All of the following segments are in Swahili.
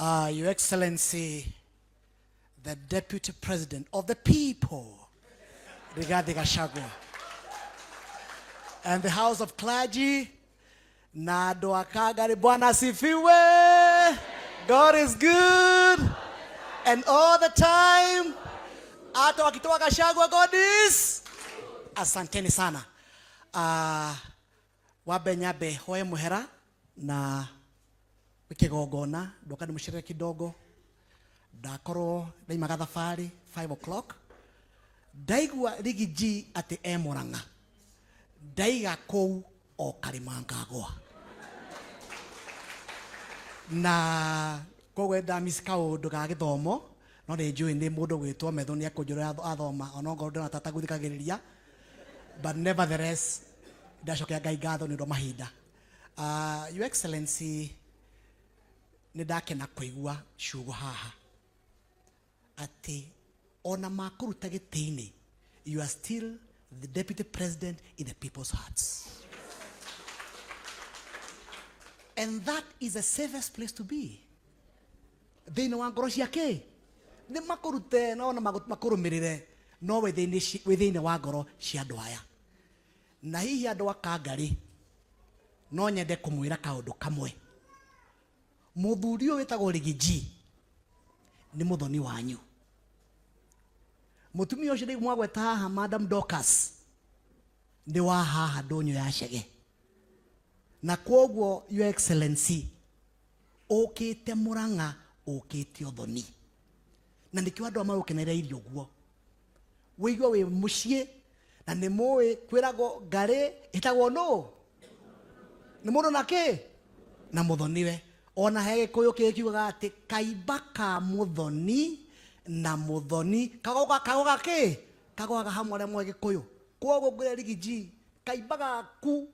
Your Excellency, the Deputy President of the People, Rigathi Gachagua, and the House of Clergy, Nado Akagari Bwana Asifiwe. God is good, and all the time. Hata wakitoa Gachagua, God is. Asanteni sana. Wabenyabe hoe muhera na wikigogona ndoka nimushirire kidogo ndakoro ndaimaga thabari 5 o'clock ndaigua rigiji ati Murang'a ndaiga kou o Karimangagwa na kowe ndamis kaundu ga githomo no ni njui ni mundu gwitwo metho ni akunjura athoma onongo ndona tata guthikagiriria, but nevertheless ndacokea Ngai ngatho ni ndo mahinda. Your Excellency, nidakena kuigua ciugo haha ati ona makuruta gitini, you are still the Deputy President in the people's hearts, and that is the safest place to be. Thini wa ngoro ciake ni makurute no na makurumirire no withini wa ngoro cia andu aya, na hihi andu akangari no nyende kumwira kaundu kamwe. Muthuri uyu witagwo Rigiji ni muthoni wanyu. Mutumia ucio ndi mwagweta haha Madam Dorcas ndi wa haha ndonyo ya Chege, na kwoguo Your Excellency ukite Murang'a ukite uthoni, na ndikio andu amagukenerera irio guo wigwa wi mucie na ni moe kwirago ngari itagwo no ni mundu nake na muthoniwe. Ona he Gikuyu kiugaga ati kaimba ka muthoni na muthoni kagoga hamwe remwe Gikuyu. Kwoguo ngwire Rigiji kaimba gaku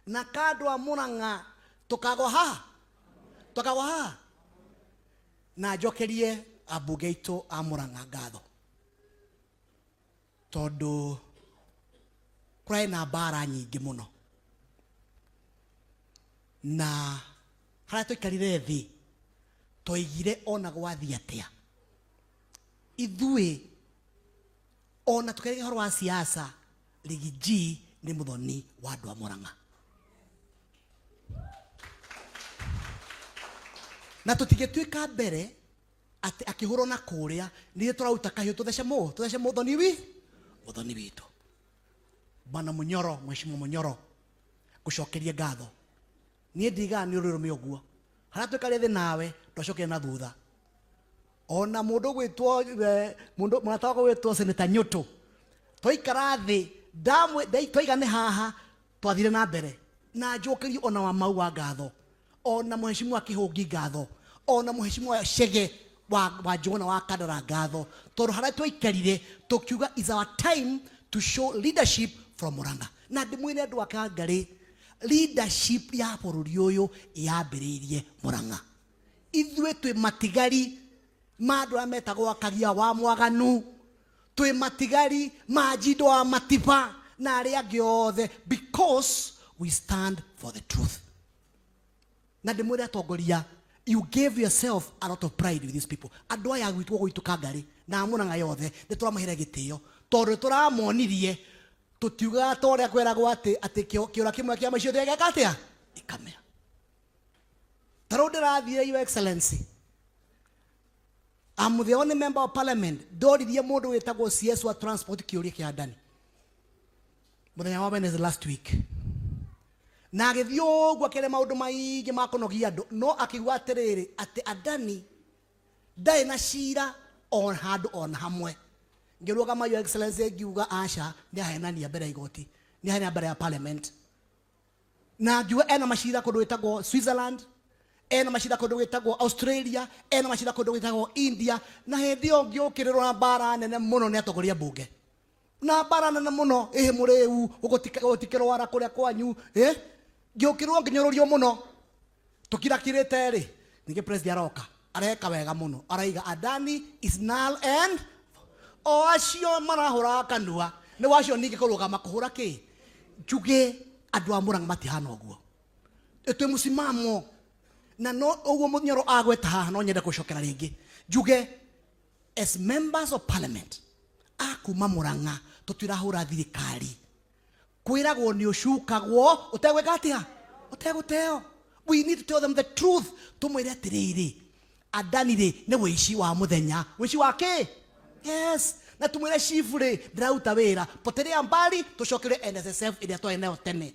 na kandu a Murang'a tukagwa ha na njokerie ambunge itu a Murang'a ngatho tondu kurai na mbara nyingi muno, na haria tuikarire thi toigire ona gwathi atia ithui ona tukarige horo wa siasa. Rigiji ni muthoni wa andu a Murang'a, na tutigituika mbere ati akihurwo na kuria ni turauta kahiu tuthece muthoni witu Bwana Munyoro, Mheshimiwa Munyoro, gucokerie ngatho. Nie ndiga ni urirume uguo haria twikare thi nawe twacoke na thutha. Ona mundu gwitwo mundu munataka gwitwo Senator Nyutu twaikara thi twaiga ni haha twathire na mbere na njokerie ona wa mau wa ngatho, ona Mheshimiwa Kihungi ngatho, ona Mheshimiwa Chege wa Njuguna wa Kandara ngatho, tondu haria twaikarire tukiuga is our time to show leadership from Murang'a. Na ndimwire andu akangari leadership ya bururi uyu yambiririe Murang'a. Ithuĩ twi matigari ma andu arĩa metagwo Akagia wa Mwaganu, twi matigari ma Njindo wa Matiba na arĩa angĩ othe, because we stand for the truth. Na ndimwire atongoria, you gave yourself a lot of pride with these people. Andu aya gwitwo gwituka ngari na Murang'a yothe ni turamahire gitio tondu turamonirie tutiuga toria kwiragwo ati kiura kimwe kia macio thega katia ikamera. Taro ndirathire Your Excellency, I'm the only member of parliament ndoririe mundu witagwo CS wa transport kiuria kia ndani muthenya wa Wednesday last week, na agithio gwa kere maundu maingi makonogia andu, no akigwa atiriri ati Adani ndai na cira on handu on hamwe. Ngiruga ma Your Excellency ngiuga aca ni ahenania mbere igoti, ni ahenania mbere ya parliament, na ngiuga ena macira kundu witagwo Switzerland, ena macira kundu witagwo Australia, ena macira kundu witagwo India, na hindi yo ngiukirirwo na mbara nene muno ni atongoria mbunge na mbara nene muno muriu ugutikirwo ara kuria kwanyu ngiukirwo nginyorurio muno tukirakirite ri ninge president aroka areka wega muno araiga Adani is null and o acio marahura kanua ni wacio ninge kurugama kuhura ki njuge andu a Murang'a matihana uguo. Etwe musimamo na no uguo Munyoro agweta haha no nyenda gucokera ringi njuge as members of parliament akuma Murang'a tutirahura thirikari kwiragwo ni ucukagwo utegweka atia uteguteo. We need to tell them the truth. Tumwire atiriri adanire ne wici wa muthenya wici wake. Yes, na tumwire shifure ndirauta wira poterea mbali tucokere NSSF iria twaeneo tene.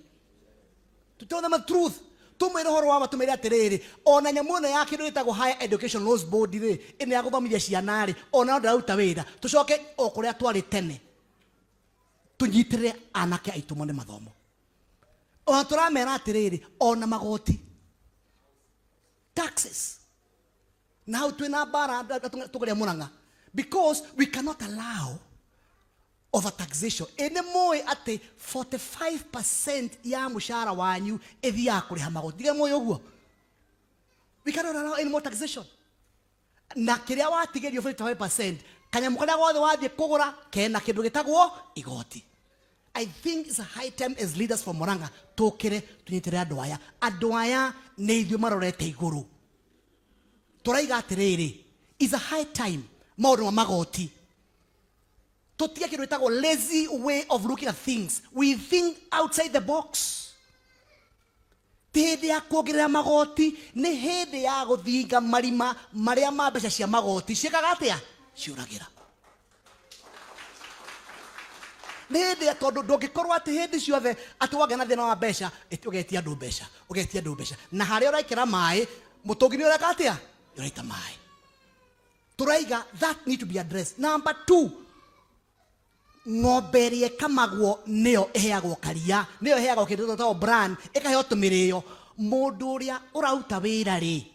To tell them the truth. Tumwire horo wa tumwire atiriri ona nyamuna yake nditagwo Higher Education Laws Board ri ine ya guthomithia ciana ri ona ndirauta wira tucoke okuria twari tene tunyitire anake aitu mone mathomo. Ona turamera atiriri ona magoti taxes now twina bara tukuria Murang'a because we cannot allow over taxation. Ene moy ate 45% ya mushara wanyu ethia kuriha magoti. Diga moy uguo. We cannot allow any more taxation. Na kiria watigerio 45% kanyamu karia gothe wathie kugura kena kindu gitagwo igoti. I think it's a high time as leaders from Murang'a tokere tunyitire andu aya ne ithio marorete iguru. Turaiga atiriri is a high time maundu ma magoti tutige kindu gitagwo lazy way of looking at things. We think outside the box. Hindi ya kuongerera magoti ni hindi ya guthinga marima maria ma mbeca cia magoti ciekaga atia ciuragira. Nende tondu ndungikorwo ati hindi ciothe ati wage na thina wa mbeca ugetia andu mbeca na haria uraikira mai mutungi ni ureka atia uraita mai. Turaiga that need to be addressed. Number 2, ng'ombe kamagwo neo eheagwo karia neo eheagwo kindu tawo brand ikahe tumirio mundu uria urauta wira ri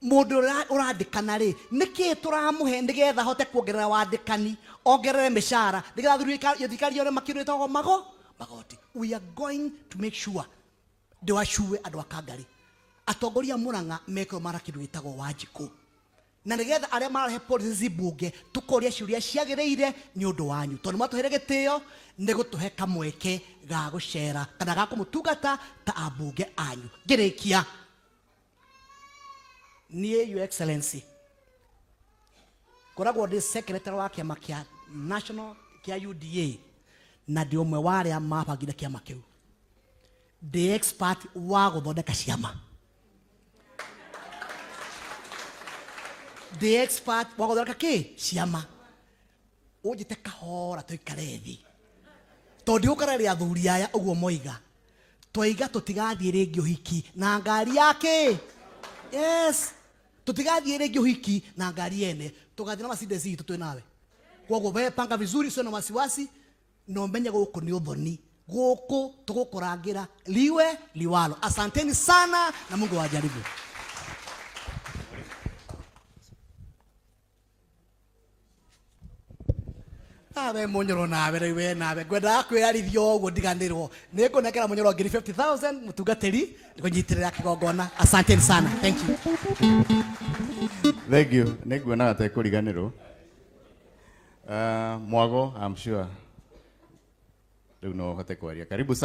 mundu urandikana ri niki turamuhe ndigetha hote kuongerera wandikani ongerere mishara ndigetha thirikari yore makirwetagwo magoti. We are going to make sure ndiwacue andu akangari atongoria Murang'a meko mara kindu gitagwo Wanjiku na nigetha aria marahe policies bunge tukoria ciuria ciagiriire ni undu wanyu tondu matuhere gitio ni gutuhe kamweke ga gucera kana ga kumutungata ta abunge anyu. Ngirikia nie your excellency koragwo ndi secretary wa kiama kia national kia UDA na ndi umwe wa aria mabangire kiama kiu the expert wa guthondeka ciama. The expert wa guthondeka ki ciama ujite kahora tuikare thi tondu ukarari athuri aya uguo moiga twaiga tutigathie ringi uhiki na ngari yake. Yes, tutigathie ringi uhiki na ngari yene tugathie na Mercedes itu twi nawe kwoguo we panga vizuri sio na wasiwasi no menye guku ni uthoni guku tugukurangira liwe liwalo. Asanteni sana na Mungu awajaribu. Awe Munyoro nawe riwe nawe gwenda kwirarithio uguo ndiganirwo nikunekera Munyoro ngiri 50,000 mutungatiri ngunyitirira kigongona. Asante sana. Thank you. Thank you. Niguona ate kuriganirwo Mwago, I'm sure riu no hote kwaria. Karibu sana.